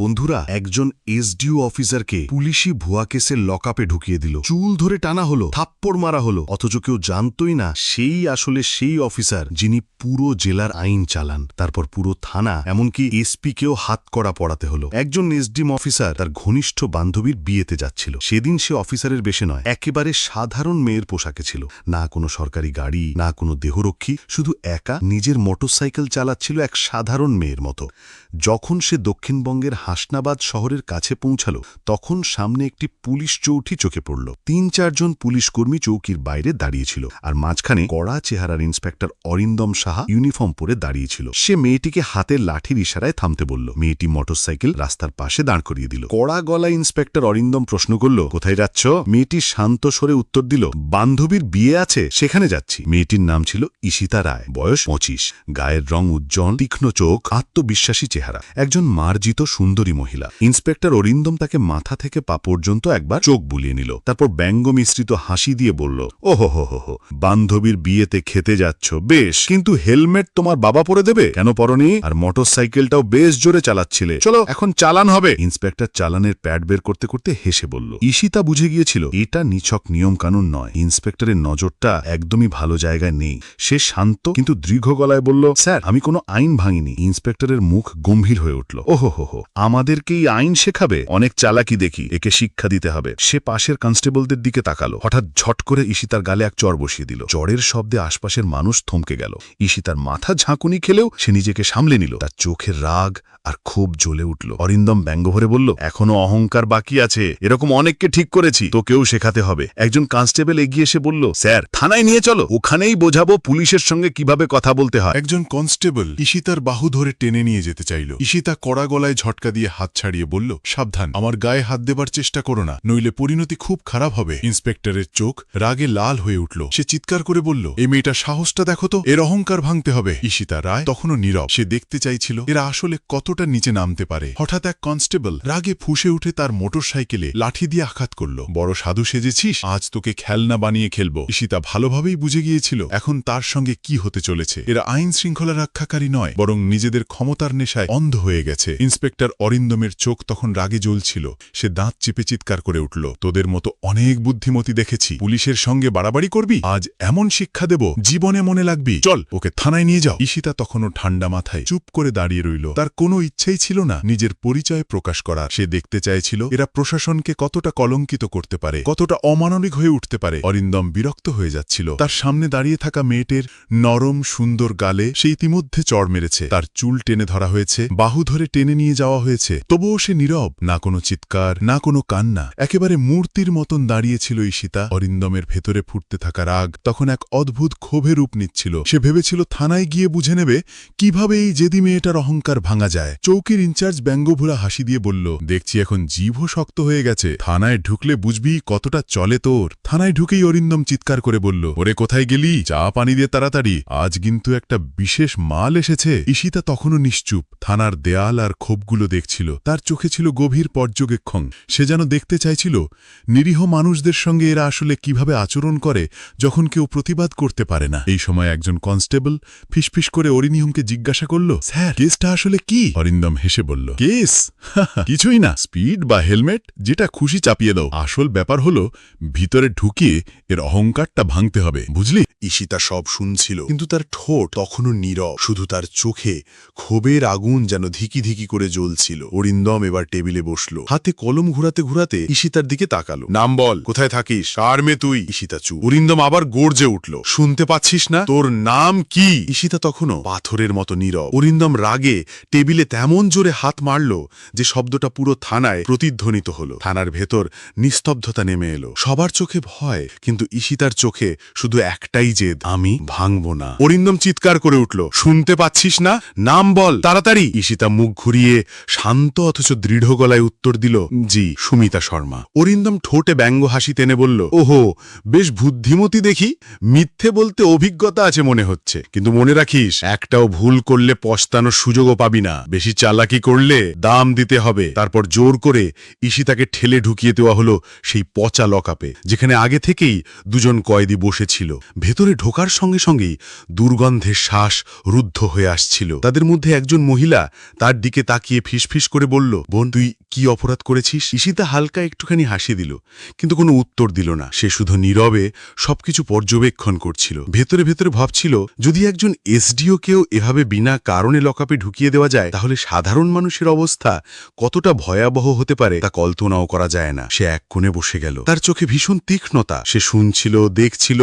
বন্ধুরা, একজন এসডিও অফিসারকে পুলিশি ভুয়া কেসের লকআপে ঢুকিয়ে দিল। চুল ধরে টানা হলো, থাপ্পড় মারা হলো, অথচ কেউ জানতই না সেই আসলে সেই অফিসার যিনি পুরো জেলার আইন চালান। তারপর পুরো থানা, এমনকি এসপিকেও হাতকড়া পড়াতে হলো। একজন এসডিএম অফিসার তার ঘনিষ্ঠ বান্ধবীর বিয়েতে যাচ্ছিল। সেদিন সে অফিসারের বেশে নয়, একেবারে সাধারণ মেয়ের পোশাকে ছিল। না কোনো সরকারি গাড়ি, না কোনো দেহরক্ষী, শুধু একা নিজের মোটরসাইকেল চালাচ্ছিল এক সাধারণ মেয়ের মতো। যখন সে দক্ষিণবঙ্গের হাসনাবাদ শহরের কাছে পৌঁছালো, তখন সামনে একটি পুলিশ চৌকি চোখে পড়ল। ৩-৪ জন পুলিশকর্মী চৌকির বাইরে দাঁড়িয়েছিল, আর মাঝখানে কড়া চেহারার ইন্সপেক্টর অরিন্দম সাহা ইউনিফর্ম পরে দাঁড়িয়েছিল। সে মেয়েটিকে হাতের লাঠির ইশারায় থামতে বলল। মেয়েটি মোটরসাইকেল রাস্তার পাশে দাঁড় করিয়ে দিল। কড়া গলা ইন্সপেক্টর অরিন্দম প্রশ্ন করল, কোথায় যাচ্ছ? মেয়েটি শান্ত স্বরে উত্তর দিল, বান্ধবীর বিয়ে আছে, সেখানে যাচ্ছি। মেয়েটির নাম ছিল ঈশিতা রায়, বয়স 25, গায়ের রং উজ্জ্বল, তীক্ষ্ণ চোখ, আত্মবিশ্বাসী চেহারা, একজন মার্জিত সুন্দরী মহিলা। ইন্সপেক্টর অরিন্দম তাকে মাথা থেকে পা পর্যন্ত একবার চোখ বুলিয়ে নিল, তারপর ব্যঙ্গ মিশ্রিত হাসি দিয়ে বলল, ওহো হো হো, বান্ধবীর বিয়েতে খেতে যাচ্ছ, বেশ, কিন্তু হেলমেট তোমার বাবা পরে দেবে কেন পরনি? আর মোটরসাইকেলটাও বেশ জোরে চালাচ্ছিলে, চলো এখন চালান হবে। ইন্সপেক্টর চালানের প্যাড বের করতে করতে হেসে বলল। ঈশিতা বুঝে গিয়েছিল এটা নিছক নিয়ম কানুন নয়। ইন্সপেক্টরের নজরটা একদমই ভালো জায়গায় নেই। সে শান্ত কিন্তু দীর্ঘ গলায় বলল, স্যার, আমি কোনো আইন ভাঙিনি। ইন্সপেক্টরের মুখ গম্ভীর হয়ে উঠল। ওহো হো হো, আমাদেরকেই আইন শেখাবে? অনেক চালাকি দেখি, একে শিক্ষা দিতে হবে। সে পাশের কনস্টেবলদের দিকে তাকালো। হঠাৎ ঝট করে ঈশিতার গালে এক চড় বসিয়ে দিল। চড়ের শব্দে আশপাশের মানুষ থমকে গেল। ঈশিতার মাথা ঝাঁকুনি খেলেও সে নিজেকে সামলে নিল। তার চোখের রাগ আর ক্ষোভ জ্বলে উঠল। অরিন্দম ব্যঙ্গ ভরে বলল, এখনো অহংকার বাকি আছে, এরকম অনেককে ঠিক করেছি, তোকেও শেখাতে হবে। একজন কনস্টেবল এগিয়ে এসে বলল, স্যার, থানায় নিয়ে চলো, ওখানেই বোঝাবো পুলিশের সঙ্গে কিভাবে কথা বলতে হয়। একজন কনস্টেবল ঈশিতার বাহু ধরে টেনে নিয়ে যেতে চাইল। ঈশিতা কড়া গলায় ঝটকা দিয়ে হাত ছাড়িয়ে বলল, সাবধান, আমার গায়ে হাত দেবার চেষ্টা করো না, নইলে পরিণতি খুব খারাপ হবে। ইন্সপেক্টরের চোখ রাগে লাল হয়ে উঠল। সে চিৎকার করে বলল, এই মেয়েটার সাহসটা দেখো তো, এর অহংকার ভাঙতে হবে। ঈশিতা রায় তখনও নীরব। সে দেখতে চাইছিল এরা আসলে কতটা নিচে নামতে পারে। হঠাৎ এক কনস্টেবল রাগে ফুঁসে উঠে তার মোটরসাইকেলে লাঠি দিয়ে আঘাত করল। বড় সাধু সেজেছিস, আজ তোকে খেলনা বানিয়ে খেলবো। ঈশিতা ভালোভাবেই বুঝে গিয়েছিল এখন তার সঙ্গে কি হতে চলেছে। এরা আইন শৃঙ্খলা রক্ষাকারী নয়, বরং নিজেদের ক্ষমতার নেশায় অন্ধ হয়ে গেছে। ইন্সপেক্টর অরিন্দমের চোখ তখন রাগে জ্বলছিল। সে দাঁত চেপে চিৎকার করে উঠল, তোদের মতো অনেক বুদ্ধিমতী দেখেছি, পুলিশের সঙ্গে বাড়াবাড়ি করবি? আজ এমন শিক্ষা দেব জীবনে মনে লাগবি, চল ওকে থানায় নিয়ে যাও। ঈশিতা তখনও ঠান্ডা মাথায় চুপ করে দাঁড়িয়ে রইল। তার কোনো ইচ্ছেই ছিল না নিজের পরিচয় প্রকাশ করার। সে দেখতে চাইছিল এরা প্রশাসনকে কতটা কলঙ্কিত করতে পারে, কতটা অমানবিক হয়ে উঠতে পারে। অরিন্দম বিরক্ত হয়ে যাচ্ছিল। তার সামনে দাঁড়িয়ে থাকা মেয়েটির নরম সুন্দর গালে সে ইতিমধ্যে চড় মেরেছে। তার চুল টেনে ধরা হয়েছে, বাহু ধরে টেনে নিয়ে যাওয়া হয়েছে, তবুও সে নীরব। না কোনো চিৎকার, না কোনো কান্না, একেবারে মূর্তির মতন দাঁড়িয়েছিল ঈশিতা। অরিন্দমের ভেতরে ফুটতে থাকা রাগ তখন এক অদ্ভুত ক্ষোভে রূপ নিচ্ছিল। সে ভেবেছিল থানায় গিয়ে বুঝে নেবে কিভাবে এই জেদি মেয়েটার অহংকার ভাঙা যায়। চৌকির ইনচার্জ ব্যঙ্গভরা হাসি দিয়ে বলল, দেখছি এখন জিভও শক্ত হয়ে গেছে, থানায় ঢুকলে বুঝবি কতটা চলে তোর। থানায় ঢুকেই অরিন্দম চিৎকার করে বলল, ওরে কোথায় গেলি, চা পানি দিয়ে তাড়াতাড়ি, আজ কিন্তু একটা বিশেষ মাল এসেছে। ঈশিতা তখনও নিশ্চুপ, থানার দেয়াল আর ক্ষোভগুলো দেখছিল। তার চোখে ছিল গভীর পর্যবেক্ষণ। সে যেন দেখতে চাইছিল নিরীহ মানুষদের সঙ্গে এরা আসলে কিভাবে আচরণ করে যখন কেউ প্রতিবাদ করতে পারে না। এই সময় একজন কনস্টেবল ফিসফিস করে অরিন্দমকে জিজ্ঞাসা করল, স্যার, কেসটা আসলে কি? অরিন্দম হেসে বলল, কেস কিছুই না, স্পিড বা হেলমেট, যেটা খুশি চাপিয়ে দাও। আসল ব্যাপার হলো ভিতরে ঢুকিয়ে এর অহংকারটা ভাঙতে হবে, বুঝলি? ঈশিতা সব শুনছিল, কিন্তু তার ঠোঁট তখনও নীরব। শুধু তার চোখে ক্ষোভের আগুন যেন ধিকি ধিকি করে জ্বলছিল। অরিন্দম এবার টেবিলে বসলো, হাতে কলম ঘুরাতে ঘুরাতে ঈশিতার দিকে তাকালো। নাম বল, কোথায় থাকিস, কার মেয়ে তুই? ঈশিতা চুপ। অরিন্দম আবার গর্জে উঠল, শুনতে পাচ্ছিস না, তোর নাম কি? ঈশিতা তখনও পাথরের মতো নীরব। অরিন্দম রাগে টেবিলে তেমন জোরে হাত মারল যে শব্দটা পুরো থানায় প্রতিধ্বনিত হলো। থানার ভেতর নিস্তব্ধতা নেমে এলো। সবার চোখে ভয়, কিন্তু ঈশিতার চোখে শুধু একটাই জেদ, আমি ভাঙব না। অরিন্দম চিৎকার করে উঠল, শুনতে পাচ্ছিস না, নাম বল তাড়াতাড়ি। ঈশিতা মুখ ঘুরিয়ে শান্ত অথচ দৃঢ় গলায় উত্তর দিল, জি, সুমিতা শর্মা। অরিন্দম ঠোঁটে ব্যঙ্গ হাসি টেনে বলল, ওহো, বেশ বুদ্ধিমতী দেখি, মিথ্যে বলতে অভিজ্ঞতা আছে মনে হচ্ছে, কিন্তু মনে রাখিস একটাও ভুল করলে পস্তানোর সুযোগও পাবি না। বেশি চালাকি করলে দাম দিতে হবে। তারপর জোর করে ঈশিতাকে ঠেলে ঢুকিয়ে দেওয়া হলো সেই পচা লকআপে, যেখানে আগে থেকেই দুজন কয়েদি বসেছিল। ভেতর ভেতরে ঢোকার সঙ্গে সঙ্গেই দুর্গন্ধের শ্বাস রুদ্ধ হয়ে আসছিল। তাদের মধ্যে একজন মহিলা তার দিকে তাকিয়ে ফিসফিস করে বলল, বোন, তুই কি অপরাধ করেছিস? ঈশিতা হালকা একটুখানি হাসি দিল, কিন্তু কোনো উত্তর দিল না। সে শুধু নীরবে সবকিছু পর্যবেক্ষণ করছিল। ভেতরে ভেতরে ভাবছিল, যদি একজন এসডিওকেও এভাবে বিনা কারণে লকআপে ঢুকিয়ে দেওয়া যায়, তাহলে সাধারণ মানুষের অবস্থা কতটা ভয়াবহ হতে পারে তা কল্পনাও করা যায় না। সে এক কোণে বসে গেল। তার চোখে ভীষণ তীক্ষ্ণতা। সে শুনছিল, দেখছিল,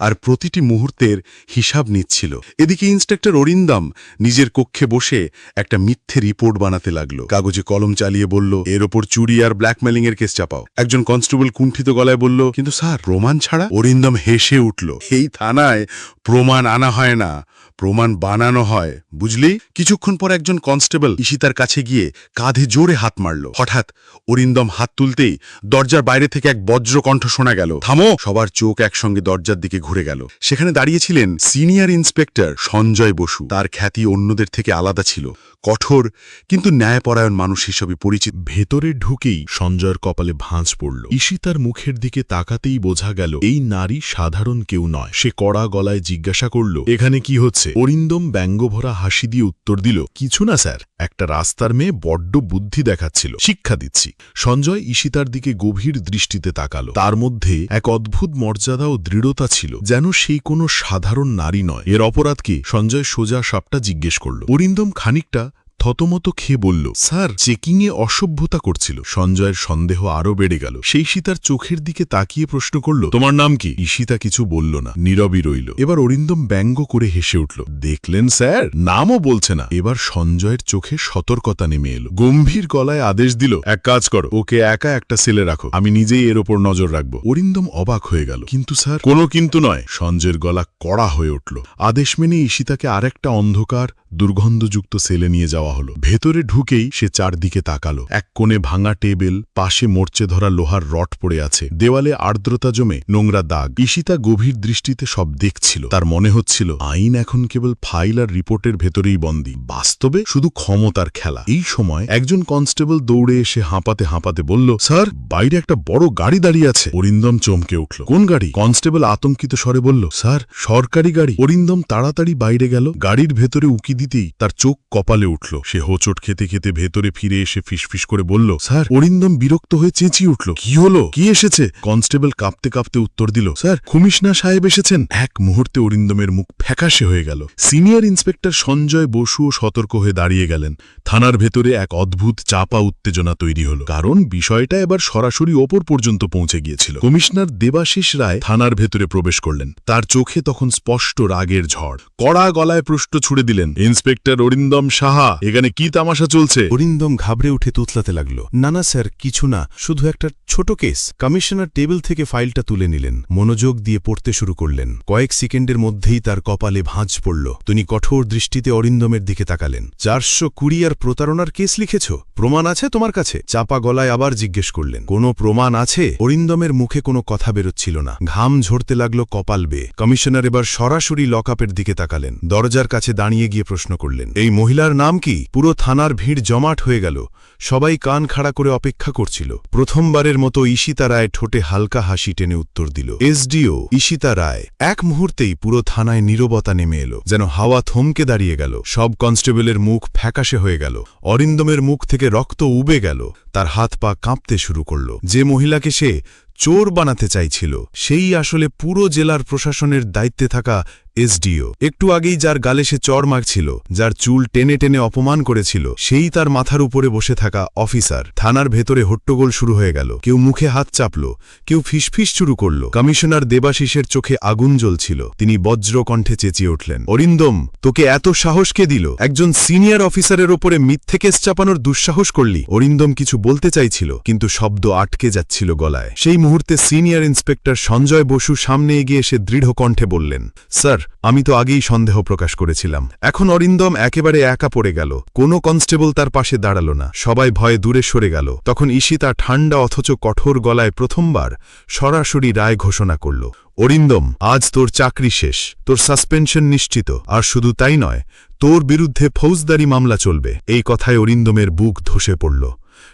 আর প্রতিটি মুহূর্তের হিসাব নিচ্ছিল। এদিকে ইন্সপেক্টর অরিন্দম নিজের কক্ষে বসে একটা মিথ্যে রিপোর্ট বানাতে লাগলো। কাগজে কলম চালিয়ে বলল, এর ওপর চুরি আর ব্ল্যাকমেলিং এর কেস চাপাও। একজন কনস্টেবল কুণ্ঠিত গলায় বলল, কিন্তু স্যার, প্রমাণ ছাড়া? অরিন্দম হেসে উঠল, এই থানায় প্রমাণ আনা হয় না, প্রমাণ বানানো হয়, বুঝলি? কিছুক্ষণ পর একজন কনস্টেবল ঈশিতার কাছে গিয়ে কাঁধে জোরে হাত মারল। হঠাৎ অরিন্দম হাত তুলতেই দরজার বাইরে থেকে এক বজ্র কণ্ঠ শোনা গেল, থামো! সবার চোখ একসঙ্গে দরজার দিকে ঘুরে গেল। সেখানে দাঁড়িয়েছিলেন সিনিয়র ইন্সপেক্টর সঞ্জয় বসু। তার খ্যাতি অন্যদের থেকে আলাদা ছিল, কঠোর কিন্তু ন্যায়পরায়ণ মানুষ হিসেবে পরিচিত। ভেতরে ঢুকেই সঞ্জয়ের কপালে ভাঁজ পড়ল। ঈশিতার মুখের দিকে তাকাতেই বোঝা গেল এই নারী সাধারণ কেউ নয়। সে কড়া গলায় জিজ্ঞাসা করল, এখানে কি হচ্ছে? অরিন্দম ব্যঙ্গভরা হাসি দিয়ে উত্তর দিল, কিছু না স্যার, একটা রাস্তার মেয়ে বড্ড বুদ্ধি দেখাচ্ছিল, শিক্ষা দিচ্ছি। সঞ্জয় ঈশিতার দিকে গভীর দৃষ্টিতে তাকালো। তার মধ্যে এক অদ্ভুত মর্যাদা ও দৃঢ়তা ছিল, যেন সেই কোনো সাধারণ নারী নয়। এর অপরাধ কি? সঞ্জয় সোজা সাপটা জিজ্ঞেস করল। অরিন্দম খানিকটা থতমত খেয়ে বলল, স্যার, চেকিংয়ে অসভ্যতা করছিল। সঞ্জয়ের সন্দেহ আরও বেড়ে গেল। সেই ঈশিতার চোখের দিকে তাকিয়ে প্রশ্ন করল, তোমার নাম কি? ঈশিতা কিছু বলল না, নীরবই রইল। এবার অরিন্দম ব্যঙ্গ করে হেসে উঠল, দেখলেন স্যার, নামও বলছে না। এবার সঞ্জয়ের চোখে সতর্কতা নেমে এলো। গম্ভীর গলায় আদেশ দিল, এক কাজ করো, ওকে একা একটা সেলে রাখো, আমি নিজেই এর ওপর নজর রাখবো। অরিন্দম অবাক হয়ে গেল, কিন্তু স্যার? কোনো কিন্তু নয়। সঞ্জয়ের গলা কড়া হয়ে উঠল। আদেশ মেনে ঈশিতাকে আরেকটা অন্ধকার দুর্গন্ধযুক্ত সেলে নিয়ে যাওয়া হলো। ভেতরে ঢুকেই সে চারদিকে তাকালো। এক কোণে ভাঙা টেবিল, পাশে মরচে ধরা লোহার রড পড়ে আছে, দেওয়ালে আর্দ্রতা জমে নোংরা দাগ। ঈশিতা গভীর দৃষ্টিতে সব দেখছিল। তার মনে হচ্ছিল আইন এখন কেবল ফাইল আর রিপোর্টের ভেতরেই বন্দী, বাস্তবে শুধু ক্ষমতার খেলা। এই সময় একজন কনস্টেবল দৌড়ে এসে হাঁপাতে হাঁপাতে বলল, স্যার, বাইরে একটা বড় গাড়ি দাঁড়িয়ে আছে। অরিন্দম চমকে উঠল। কোন গাড়ি? কনস্টেবল আতঙ্কিত স্বরে বলল, স্যার, সরকারি গাড়ি। অরিন্দম তাড়াতাড়ি বাইরে গেল। গাড়ির ভেতরে উকি দিতেই তার চোখ কপালে উঠল। সে হোঁচট খেতে খেতে ভেতরে ফিরে এসে ফিসফিস করে বলল, স্যার। অরিন্দম বিরক্ত হয়ে চেঁচিয়ে উঠল, কি হলো? কি এসেছে? কনস্টেবল কাঁপতে কাঁপতে উত্তর দিল, স্যার, কমিশনার সাহেব এসেছেন। এক মুহূর্তে অরিন্দমের মুখ ফ্যাকাশে হয়ে গেল। সিনিয়র ইন্সপেক্টর সঞ্জয় বসুও সতর্ক হয়ে দাঁড়িয়ে গেলেন। থানার ভেতরে এক অদ্ভুত চাপা উত্তেজনা তৈরি হল, কারণ বিষয়টা এবার সরাসরি ওপর পর্যন্ত পৌঁছে গিয়েছিল। কমিশনার দেবাশিস রায় থানার ভেতরে প্রবেশ করলেন। তার চোখে তখন স্পষ্ট রাগের ঝড়। কড়া গলায় প্রশ্ন ছুড়ে দিলেন, ইন্সপেক্টর অরিন্দম সাহা, এখানে কি তামাশা চলছে? অরিন্দম ঘাবড়ে উঠে তুতলাতে লাগল, না না স্যার, কিছু না, শুধু একটা ছোট কেস। কমিশনার টেবিল থেকে ফাইলটা তুলে নিলেন, মনোযোগ দিয়ে পড়তে শুরু করলেন। কয়েক সেকেন্ডের মধ্যেই তার কপালে ভাঁজ পড়ল। তিনি কঠোর দৃষ্টিতে অরিন্দমের দিকে তাকালেন। 420 আর প্রতারণার কেস লিখেছ? প্রমাণ আছে তোমার কাছে? চাপা গলায় আবার জিজ্ঞেস করলেন, কোনো প্রমাণ আছে? অরিন্দমের মুখে কোনো কথা বেরোচ্ছিল না। ঘাম ঝরতে লাগল কপাল বেয়ে। কমিশনার এবার সরাসরি লকআপের দিকে তাকালেন। দরজার কাছে দাঁড়িয়ে গিয়ে প্রশ্ন করলেন, এই মহিলার নাম কি? পুরো থানার ভিড় জমাট হয়ে গেল। সবাই কান খাড়া করে অপেক্ষা করছিল। প্রথমবারের মতো ঈশিতা রায় ঠোঁটে হালকা হাসি টেনে উত্তর দিল, এসডিও ঈশিতা রায়। এক মুহূর্তেই পুরো থানায় নীরবতা নেমে এলো, যেন হাওয়া থমকে দাঁড়িয়ে গেল। সব কনস্টেবলের মুখ ফ্যাকাশে হয়ে গেল। অরিন্দমের মুখ থেকে রক্ত উবে গেল। তার হাত পা কাঁপতে শুরু করল। যে মহিলাকে সে চোর বানাতে চাইছিল, সেই আসলে পুরো জেলার প্রশাসনের দায়িত্বে থাকা এসডিও। একটু আগেই যার গালে সে চড় মারছিল, যার চুল টেনে টেনে অপমান করেছিল, সেই তার মাথার উপরে বসে থাকা অফিসার। থানার ভেতরে হট্টগোল শুরু হয়ে গেল। কেউ মুখে হাত চাপল, কেউ ফিসফিস শুরু করল। কমিশনার দেবাশিসের চোখে আগুন জ্বলছিল। তিনি বজ্র কণ্ঠে চেঁচিয়ে উঠলেন, অরিন্দম, তোকে এত সাহস কে দিল? একজন সিনিয়র অফিসারের ওপরে মিথ্যে কেস চাপানোর দুঃসাহস করলি? অরিন্দম কিছু বলতে চাইছিল, কিন্তু শব্দ আটকে যাচ্ছিল গলায়। সেই মুহূর্তে সিনিয়র ইন্সপেক্টর সঞ্জয় বসু সামনে এগিয়ে এসে দৃঢ় কণ্ঠে বললেন, স্যার, আমি তো আগেই সন্দেহ প্রকাশ করেছিলাম। এখন অরিন্দম একেবারে একা পড়ে গেল। কোনো কনস্টেবল তার পাশে দাঁড়াল না। সবাই ভয়ে দূরে সরে গেল। তখন ঈশিতা ঠান্ডা অথচ কঠোর গলায় প্রথমবার সরাসরি রায় ঘোষণা করল, অরিন্দম, আজ তোর চাকরি শেষ। তোর সাসপেনশন নিশ্চিত। আর শুধু তাই নয়, তোর বিরুদ্ধে ফৌজদারি মামলা চলবে। এই কথায় অরিন্দমের বুক ধসে পড়ল।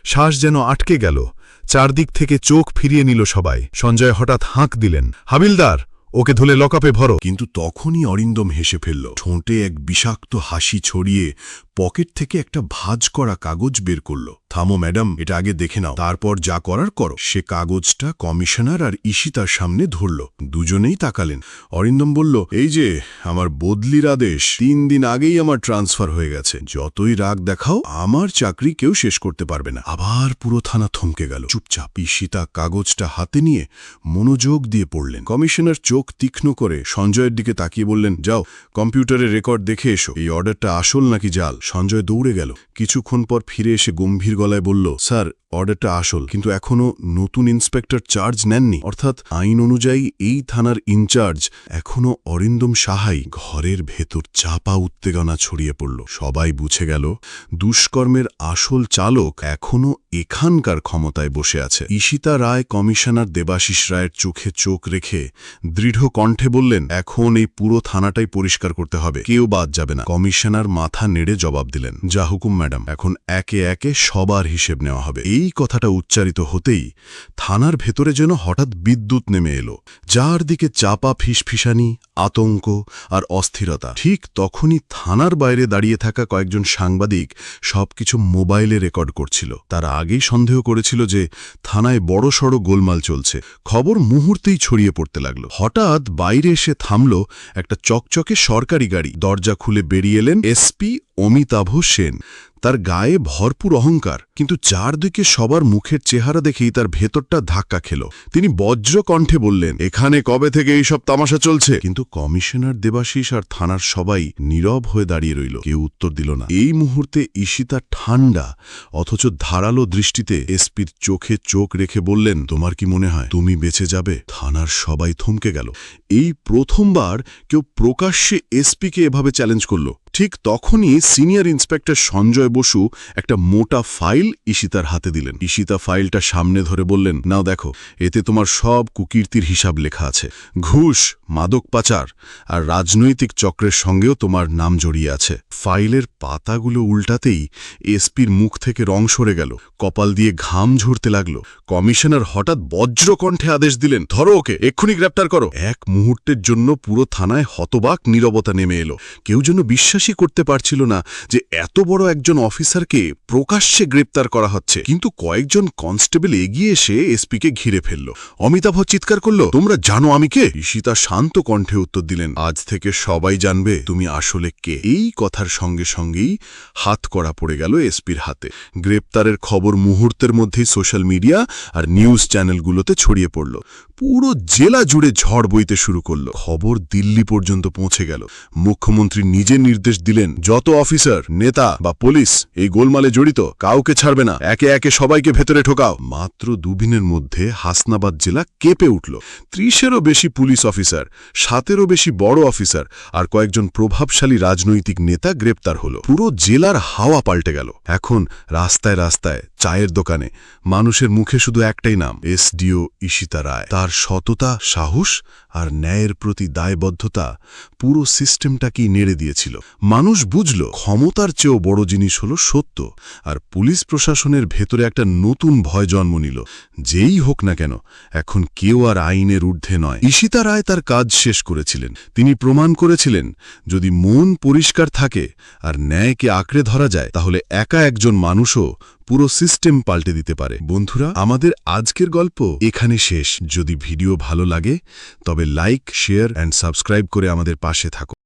শ্বাস যেন আটকে গেল। চারদিক থেকে চোখ ফিরিয়ে নিল সবাই। সঞ্জয় হঠাৎ হাঁক দিলেন, হাবিলদার, ওকে ধুলে লকআপে ভরো। কিন্তু তখনই অরিন্দম হেসে ফেলল, ঠোঁটে এক বিষাক্ত হাসি ছড়িয়ে পকেট থেকে একটা ভাঁজ করা কাগজ বের করল। থামো ম্যাডাম, এটা আগে দেখে নাও, তারপর যা করার করো। সে কাগজটা কমিশনার আর ঈশিতার সামনে ধরল। দুজনেই তাকালেন। অরিন্দম বলল, এই যে আমার বদলির আদেশ, 3 দিন আগেই আমার ট্রান্সফার হয়ে গেছে। যতই রাগ দেখাও, আমার চাকরি কেউ শেষ করতে পারবে না। আবার পুরো থানা থমকে গেল, চুপচাপ। ঈশিতা কাগজটা হাতে নিয়ে মনোযোগ দিয়ে পড়লেন। কমিশনার চোখ তীক্ষ্ণ করে সঞ্জয়ের দিকে তাকিয়ে বললেন, যাও কম্পিউটারে রেকর্ড দেখে এসো, এই অর্ডারটা আসল নাকি জাল। সঞ্জয় দৌড়ে গেল। কিছুক্ষণ পর ফিরে এসে গম্ভীর গলায় বলল, স্যার অর্ডারটা আসল, কিন্তু এখনো নতুন ইন্সপেক্টর চার্জ নেননি। অর্থাৎ আইন অনুযায়ী এই থানার ইনচার্জ এখনো অরিন্দম সাহাই। ঘরের ভেতর চাপা উত্তেজনা ছড়িয়ে পড়ল। সবাই বুঝে গেল দুষ্কর্মের আসল চালক এখনো এখানকার ক্ষমতায় বসে আছে। ঈশিতা রায় কমিশনার দেবাশিস রায়ের চোখে চোখ রেখে দৃঢ় কণ্ঠে বললেন, এখন এই পুরো থানাটাই পরিষ্কার করতে হবে, কেউ বাদ যাবে না। কমিশনার মাথা নেড়ে জবাব দিলেন, যা হুকুম ম্যাডাম, এখন একে একে সবার হিসেব নেওয়া হবে। এই কথাটা উচ্চারিত হতেই থানার ভেতরে যেন হঠাৎ বিদ্যুৎ নেমে এলো, যার দিকে চাপা ফিসফিসানি, আতঙ্ক আর অস্থিরতা। ঠিক তখনই থানার বাইরে দাঁড়িয়ে থাকা কয়েকজন সাংবাদিক সবকিছু মোবাইলে রেকর্ড করছিল। তারা আগেই সন্দেহ করেছিল যে থানায় বড়সড় গোলমাল চলছে। খবর মুহূর্তেই ছড়িয়ে পড়তে লাগলো। হঠাৎ বাইরে এসে থামল একটা চকচকে সরকারি গাড়ি। দরজা খুলে বেরিয়ে এলেন এসপি অমিতাভ সেন। তার গায়ে ভরপুর অহংকার, কিন্তু চারদিকে সবার মুখের চেহারা দেখেই তার ভেতরটা ধাক্কা খেল। তিনি বজ্র কণ্ঠে বললেন, এখানে কবে থেকে এইসব তামাশা চলছে? কিন্তু কমিশনার দেবাশিস আর থানার সবাই নীরব হয়ে দাঁড়িয়ে রইল, কেউ উত্তর দিল না। এই মুহূর্তে ঈশিতা ঠান্ডা অথচ ধারালো দৃষ্টিতে এসপির চোখে চোখ রেখে বললেন, তোমার কি মনে হয় তুমি বেঁচে যাবে? থানার সবাই থমকে গেল। এই প্রথমবার কেউ প্রকাশ্যে এসপিকে এভাবে চ্যালেঞ্জ করল। ঠিক তখনই সিনিয়র ইন্সপেক্টর সঞ্জয় বসু একটা মোটা ফাইল ঈশিতার হাতে দিলেন। ঈশিতা ফাইলটা সামনে ধরে বললেন, নাও দেখো, এতে তোমার সব কুকীর্তির হিসাব লেখা আছে। ঘুষ, মাদক পাচার আর রাজনৈতিক চক্রের সঙ্গেও তোমার নাম জড়িয়ে আছে। ফাইলের পাতাগুলো উল্টাতেই এসপির মুখ থেকে রং সরে গেল, কপাল দিয়ে ঘাম ঝরতে লাগল। কমিশনার হঠাৎ বজ্রকণ্ঠে আদেশ দিলেন, ধরো ওকে, এক্ষুনি গ্রেপ্তার করো। এক মুহূর্তের জন্য পুরো থানায় হতবাক নীরবতা নেমে এলো। কেউ যেন বিশ্বাসই করতে পারছিল না যে এত বড় একজন অফিসারকে প্রকাশ্যে গ্রেপ্তার করা হচ্ছে। কিন্তু কয়েকজন কনস্টেবল এগিয়ে এসে এসপিকে ঘিরে ফেলল। অমিতাভ চিৎকার করল, তোমরা জানো আমি কে? ঈশিতা শান্ত কণ্ঠে উত্তর দিলেন, আজ থেকে সবাই জানবে তুমি আসলে কে। এই কথার সঙ্গে সঙ্গেই হাত কড়া পড়ে গেল এসপির হাতে। গ্রেপ্তারের খবর মুহূর্তের মধ্যেই সোশ্যাল মিডিয়া আর নিউজ চ্যানেলগুলোতে ছড়িয়ে পড়ল। পুরো জেলা জুড়ে ঝড় বইতে শুরু করল। খবর দিল্লি পর্যন্ত পৌঁছে গেল। মুখ্যমন্ত্রী নিজে নির্দেশ দিলেন, যত অফিসার, নেতা বা পুলিশ এই গোলমালে জড়িত কাউকে ছাড়বে না, একে একে সবাইকে ভেতরে ঢোকাও। মাত্র 2 দিনের মধ্যে হাসনাবাদ জেলা কেঁপে উঠল। 30-এরও বেশি পুলিশ অফিসার, 7-এরও বেশি বড় অফিসার আর কয়েকজন প্রভাবশালী রাজনৈতিক নেতা গ্রেপ্তার হল। পুরো জেলার হাওয়া পাল্টে গেল। এখন রাস্তায় রাস্তায়, চায়ের দোকানে মানুষের মুখে শুধু একটাই নাম, এসডিও ঈশিতা রায়। তার সততা, সাহস আর ন্যায়ের প্রতি দায়বদ্ধতা পুরো সিস্টেমটাকেই নেড়ে দিয়েছিল। মানুষ বুঝল ক্ষমতার চেয়েও বড় জিনিস হল সত্য। আর পুলিশ প্রশাসনের ভেতরে একটা নতুন ভয় জন্ম নিল, যেই হোক না কেন এখন কেউ আর আইনের ঊর্ধ্বে নয়। ঈশিতা রায় তার কাজ শেষ করেছিলেন। তিনি প্রমাণ করেছিলেন, যদি মন পরিষ্কার থাকে আর ন্যায়কে আঁকড়ে ধরা যায়, তাহলে একা একজন মানুষও পুরো সিস্টেম পাল্টে দিতে পারে। বন্ধুরা, আমাদের আজকের গল্প এখানে শেষ। যদি ভিডিও ভালো লাগে তবে লাইক, শেয়ার অ্যান্ড সাবস্ক্রাইব করে আমাদের পাশে থাকুন।